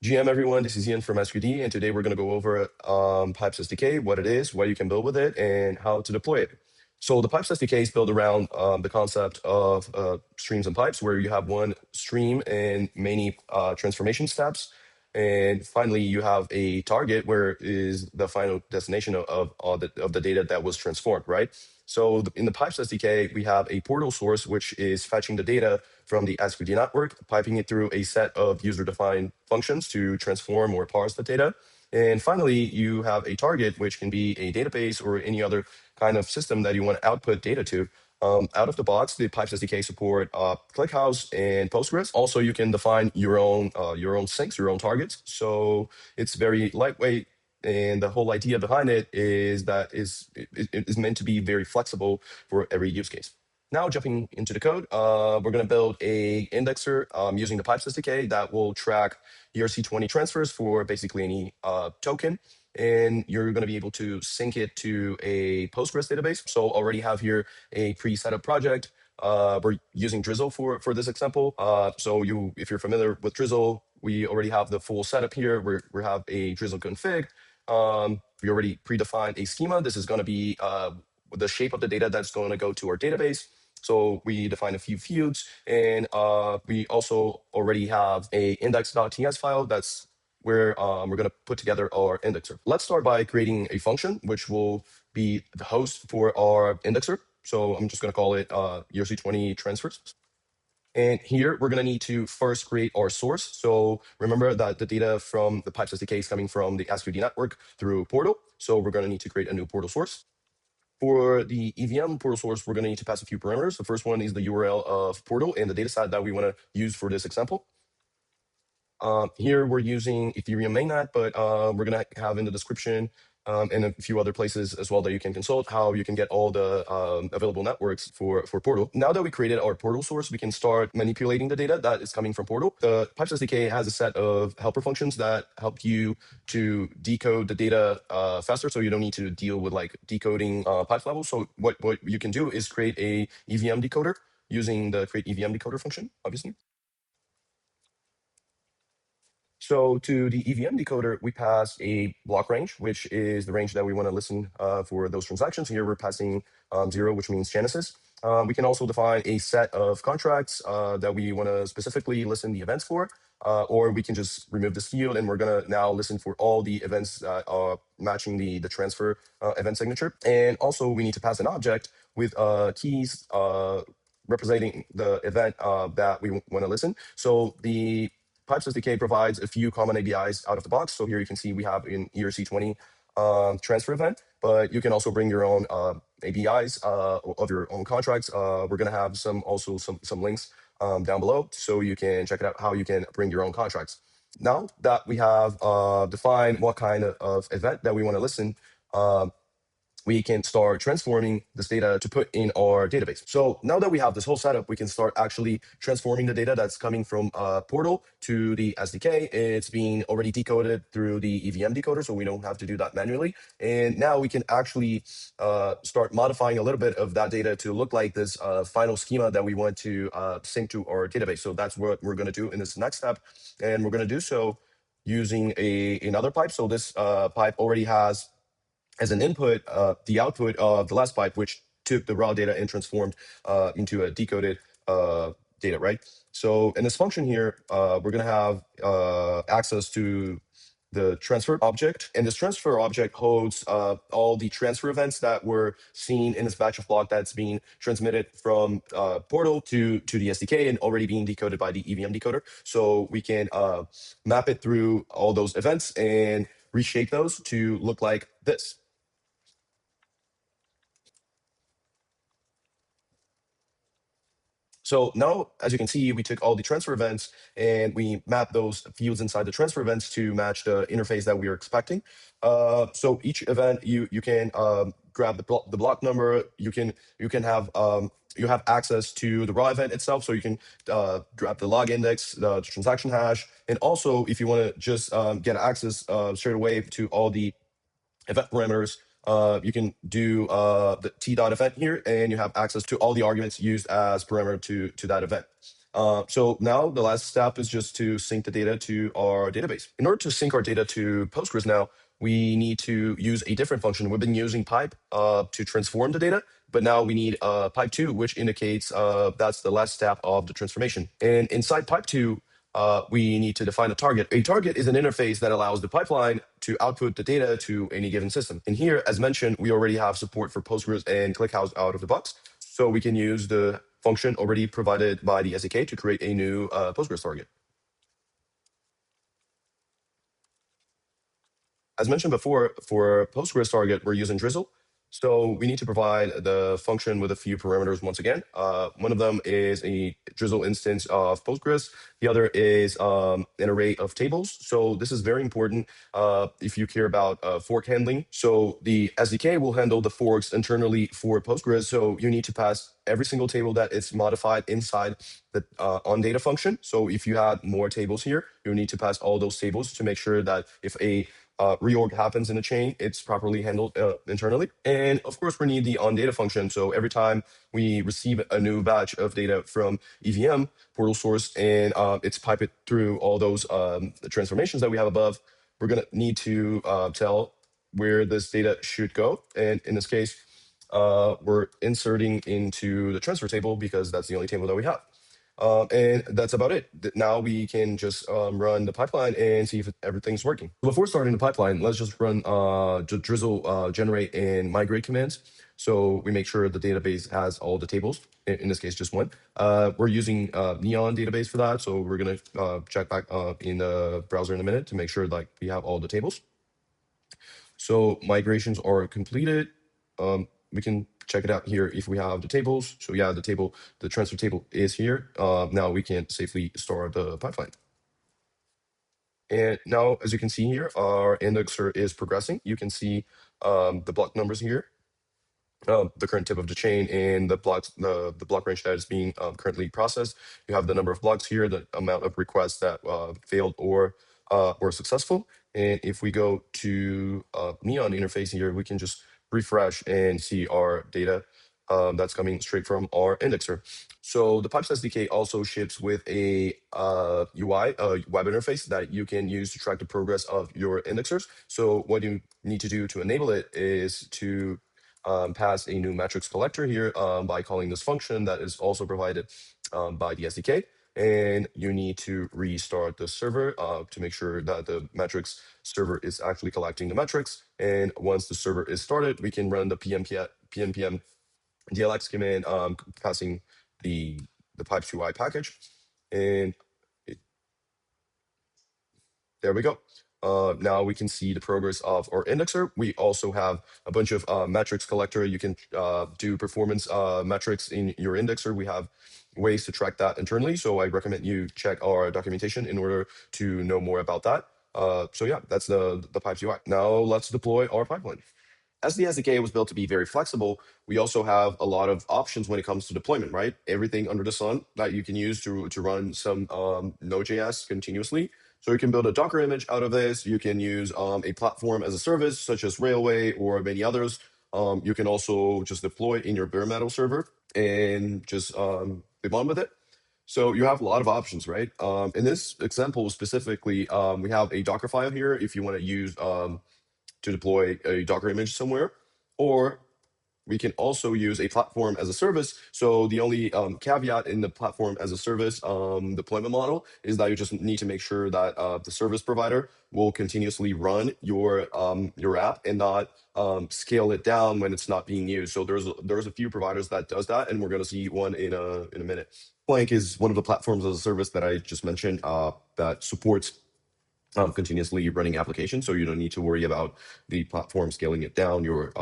GM everyone, this is Ian from SQD, and today we're going to go over Pipes SDK, what it is, what you can build with it, and how to deploy it. So the Pipes SDK is built around the concept of streams and pipes, where you have one stream and many transformation steps. And finally, you have a target where is the final destination of the data that was transformed, right? So in the Pipes SDK, we have a portal source, which is fetching the data from the SQD network, piping it through a set of user-defined functions to transform or parse the data. And finally, you have a target, which can be a database or any other kind of system that you want to output data to. Out of the box, the Pipes SDK support ClickHouse and Postgres. Also, you can define your own sinks, your own targets. So it's very lightweight, and the whole idea behind it is that it is meant to be very flexible for every use case. Now, jumping into the code, we're going to build a indexer using the Pipes SDK that will track ERC20 transfers for basically any token. And you're going to be able to sync it to a Postgres database. So already have here a pre-set up project. We're using Drizzle for this example. So if you're familiar with Drizzle, we already have the full setup here. We have a Drizzle config. We already predefined a schema. This is going to be the shape of the data that's going to go to our database. So we define a few fields, and we also already have a index.ts file that's where we're going to put together our indexer. Let's start by creating a function, which will be the host for our indexer. So I'm just going to call it ERC20 transfers. And here we're going to need to first create our source. So remember that the data from the Pipes SDK is coming from the SQD network through Portal. So we're going to need to create a new Portal source. For the EVM Portal source, we're going to need to pass a few parameters. The first one is the URL of Portal and the dataset that we want to use for this example. Here we're using Ethereum mainnet, but we're going to have in the description and a few other places as well that you can consult how you can get all the available networks for Portal. Now that we created our Portal source, we can start manipulating the data that is coming from Portal. The Pipes SDK has a set of helper functions that help you to decode the data faster, so you don't need to deal with like decoding pipe level. So what you can do is create a EVM decoder using the create EVM decoder function, obviously. So to the EVM decoder, we pass a block range, which is the range that we want to listen for those transactions. Here we're passing 0, which means Genesis. We can also define a set of contracts that we want to specifically listen the events for, or we can just remove this field and we're going to now listen for all the events that are matching the transfer event signature. And also we need to pass an object with keys representing the event that we want to listen. So the Pipes SDK provides a few common APIs out of the box. So here you can see we have an ERC20 transfer event, but you can also bring your own APIs of your own contracts. We're going to have some links down below, so you can check it out how you can bring your own contracts. Now that we have defined what kind of event that we want to listen, we can start transforming this data to put in our database. So now that we have this whole setup, we can start actually transforming the data that's coming from Portal to the SDK. It's being already decoded through the EVM decoder, so we don't have to do that manually. And now we can actually start modifying a little bit of that data to look like this final schema that we want to sync to our database. So that's what we're going to do in this next step. And we're going to do so using another pipe. So this pipe already has as an input, the output of the last pipe, which took the raw data and transformed into a decoded data, right? So in this function here, we're going to have access to the transfer object, and this transfer object holds all the transfer events that were seen in this batch of block that's being transmitted from Portal to the SDK and already being decoded by the EVM decoder. So we can map it through all those events and reshape those to look like this. So now, as you can see, we took all the transfer events and we mapped those fields inside the transfer events to match the interface that we are expecting. So each event, you can grab the block number. You have you have access to the raw event itself, so you can grab the log index, the transaction hash, and also if you want to just get access straight away to all the event parameters, you can do the t.event here, and you have access to all the arguments used as parameter to that event. So now the last step is just to sync the data to our database. In order to sync our data to Postgres now, we need to use a different function. We've been using pipe to transform the data, but now we need pipe 2, which indicates that's the last step of the transformation. And inside pipe 2, we need to define a target. A target is an interface that allows the pipeline to output the data to any given system. And here, as mentioned, we already have support for Postgres and ClickHouse out of the box. So we can use the function already provided by the SDK to create a new Postgres target. As mentioned before, for Postgres target, we're using Drizzle. So we need to provide the function with a few parameters once again. One of them is a Drizzle instance of Postgres. The other is an array of tables. So this is very important if you care about fork handling. So the SDK will handle the forks internally for Postgres. So you need to pass every single table that is modified inside the onData function. So if you had more tables here, you need to pass all those tables to make sure that if a reorg happens in a chain, it's properly handled internally. And of course, we need the onData function. So every time we receive a new batch of data from EVM portal source and it's pipe it through all those transformations that we have above, we're going to need to tell where this data should go. And in this case, we're inserting into the transfer table because that's the only table that we have. And that's about it. Now we can just run the pipeline and see if everything's working. Before starting the pipeline, let's just run Drizzle generate and migrate commands. So we make sure the database has all the tables, in this case, just one. We're using Neon database for that. So we're going to check back in the browser in a minute to make sure that we have all the tables. So migrations are completed. We can check it out here if we have the tables. So yeah, the transfer table is here. Now we can safely store the pipeline. And now, as you can see here, our indexer is progressing. You can see the block numbers here, the current tip of the chain, and the blocks, the block range that is being currently processed. You have the number of blocks here, the amount of requests that failed or were successful. And if we go to Neon interface here, we can just refresh and see our data that's coming straight from our indexer. So the Pipes SDK also ships with a UI, a web interface that you can use to track the progress of your indexers. So what you need to do to enable it is to pass a new metrics collector here by calling this function that is also provided by the SDK. And you need to restart the server to make sure that the metrics server is actually collecting the metrics. And once the server is started, we can run the pnpm DLX command passing the pipes UI package. And there we go. Now we can see the progress of our indexer. We also have a bunch of metrics collector. You can do performance metrics in your indexer. We have ways to track that internally. So I recommend you check our documentation in order to know more about that. So yeah, that's the pipes UI. Now let's deploy our pipeline. As the SDK was built to be very flexible, we also have a lot of options when it comes to deployment, right? Everything under the sun that you can use to run some Node.js continuously. So you can build a Docker image out of this. You can use a platform as a service, such as Railway or many others. You can also just deploy it in your bare metal server and just live on with it. So you have a lot of options, right? In this example specifically, we have a Docker file here if you want to use to deploy a Docker image somewhere, or we can also use a platform as a service. So the only caveat in the platform as a service deployment model is that you just need to make sure that the service provider will continuously run your app and not scale it down when it's not being used. So there's a few providers that does that, and we're going to see one in a minute. Plank is one of the platforms as a service that I just mentioned that supports continuously running applications, so you don't need to worry about the platform scaling it down your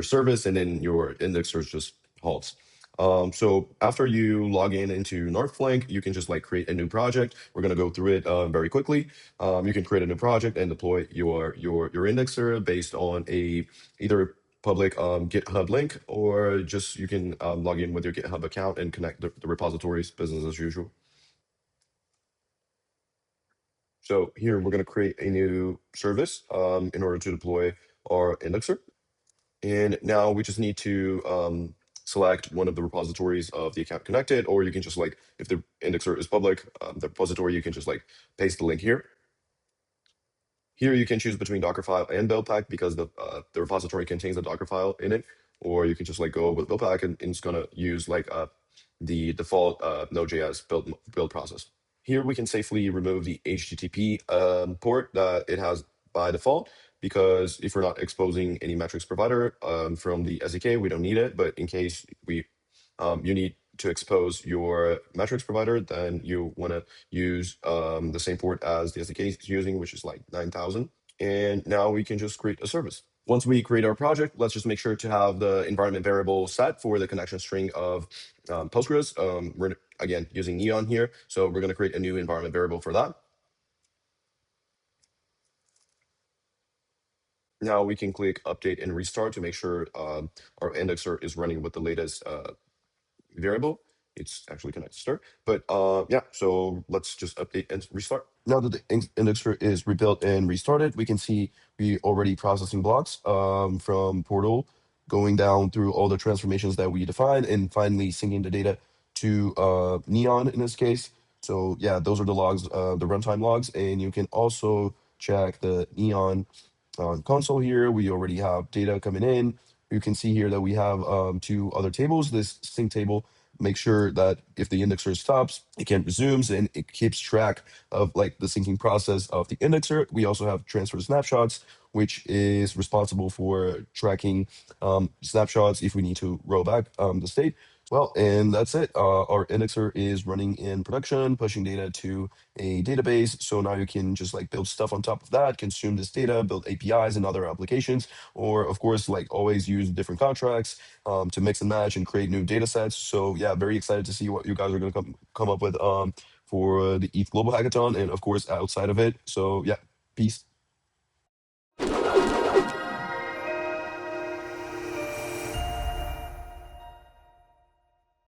service, and then your indexers just halts. So after you log in into Northflank, you can just like create a new project. We're gonna go through it very quickly. You can create a new project and deploy your indexer based on a either public GitHub link, or just you can log in with your GitHub account and connect the repositories business as usual. So here we're going to create a new service in order to deploy our indexer. And now we just need to select one of the repositories of the account connected, or you can just like, if the indexer is public. The repository, you can just like paste the link here. Here you can choose between Dockerfile and Buildpack because the repository contains a Dockerfile in it, or you can just like go with Buildpack and it's gonna use like the default Node.js build process. Here we can safely remove the HTTP port that it has by default, because if we're not exposing any metrics provider from the SDK, we don't need it. But in case you need to expose your metrics provider, then you want to use the same port as the SDK is using, which is like 9,000. And now we can just create a service. Once we create our project, let's just make sure to have the environment variable set for the connection string of Postgres. We're again using Neon here, so we're going to create a new environment variable for that. Now we can click update and restart to make sure our indexer is running with the latest variable. It's actually connected to start, but yeah, so let's just update and restart. Now that the indexer is rebuilt and restarted, we can see we already processing blocks from Portal, going down through all the transformations that we defined, and finally syncing the data to Neon in this case. So yeah, those are the logs, the runtime logs, and you can also check the Neon on console here. We already have data coming in. You can see here that we have two other tables. This sync table makes sure that if the indexer stops, it can resumes and it keeps track of like the syncing process of the indexer. We also have transfer snapshots, which is responsible for tracking snapshots if we need to roll back the state. Well, and that's it. Our indexer is running in production, pushing data to a database. So now you can just like build stuff on top of that, consume this data, build APIs and other applications, or of course, like always use different contracts to mix and match and create new data sets. So yeah, very excited to see what you guys are going to come up with for the ETH Global Hackathon and of course outside of it. So yeah, peace.